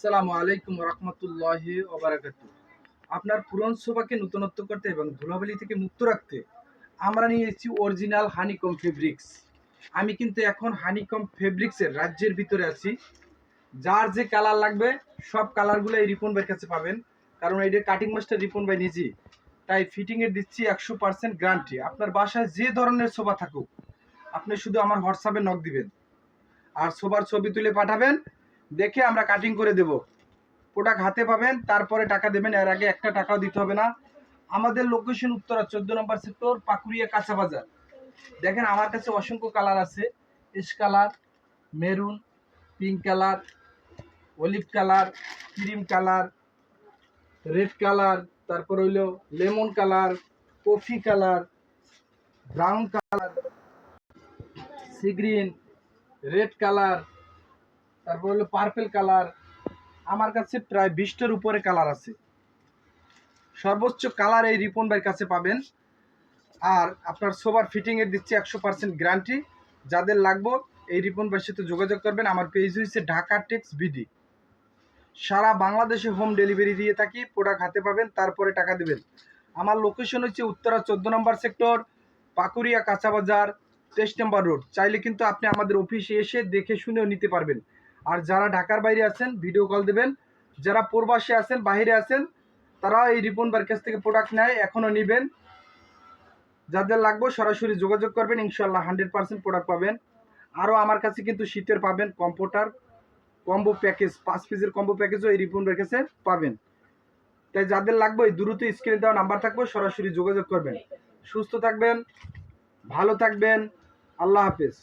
আসসালামু আলাইকুম রহমতুল্লাহি ওবারাকাতু। আপনার পুরন সোফাকে নতুনত্ব করতে এবং ধুলাবালি থেকে মুক্ত রাখতে আমরা নিয়ে এসেছি অরিজিনাল হানিকম ফেব্রিক্স। আমি কিন্তু এখন হানিকম ফেব্রিক্সের রাজ্যের ভিতরে আছি। যার যে কালার লাগবে সব কালারগুলো এই রিপন ভাইয়ের কাছে পাবেন, কারণ এই কাটিং মাস্টার রিপন ভাই নিজেই। তাই ফিটিংয়ের দিচ্ছি 100% গ্যারান্টি। আপনার বাসায় যে ধরনের সোফা থাকুক আপনি শুধু আমার হোয়াটসঅ্যাপে নক দিবেন আর সোফার ছবি তুলে পাঠাবেন, দেখে আমরা কাটিং করে দেব। প্রোডাক্ট হাতে পাবেন, তারপরে টাকা দেবেন। এর আগে একটা টাকাও দিতে হবে না। আমাদের লোকেশন উত্তরা 14 নম্বর সেক্টর, পাকুড়িয়া কাঁচা বাজার। দেখেন আমার কাছে অসংখ্য কালার আছে, S colour, maroon, pink colour, olive colour, cream colour, red colour, তারপর হইলো lemon colour, coffee colour, brown colour, sea green, red colour, তারপর হলো পার্পেল কালার। আমার কাছে প্রায় 20টার উপরে কালার আছে। সর্বোচ্চ কালার এই রিপন ভাইয়ের কাছে পাবেন। আর আপনার সোফার ফিটিংয়ের দিচ্ছি 100% গ্যারান্টি। যাদের লাগবে এই রিপন ভাইয়ের সাথে যোগাযোগ করবেন। আমার পেজ হচ্ছে ঢাকা টেক্স বিডি। সারা বাংলাদেশে হোম ডেলিভারি দিয়ে থাকি। প্রোডাক্ট হাতে পাবেন, তারপরে টাকা দেবেন। আমার লোকেশন হচ্ছে উত্তরা 14 নম্বর সেক্টর, পাকুড়িয়া কাঁচা বাজার, 23 নম্বর রোড। চাইলে কিন্তু আপনি আমাদের অফিসে এসে দেখে শুনেও নিতে পারবেন। আর যারা ঢাকার বাইরে আছেন ভিডিও কল দেবেন। যারা প্রবাসে আছেন, বাইরে আছেন, তারা এই রিপন ভাইয়ের কাছ থেকে প্রোডাক্ট নেয়, এখনও নেবেন। যাদের লাগবে সরাসরি যোগাযোগ করবেন, ইনশাল্লাহ 100% প্রোডাক্ট পাবেন। আরও আমার কাছে কিন্তু শীতের পাবেন কম্পিউটার কম্বো প্যাকেজ, 5 পিসের কম্বো প্যাকেজও এই রিপন ভাইয়ের কাছে পাবেন। তাই যাদের লাগবে দ্রুত স্ক্রিনে দেওয়া নাম্বার থাকবে, সরাসরি যোগাযোগ করবেন। সুস্থ থাকবেন, ভালো থাকবেন, আল্লাহ হাফেজ।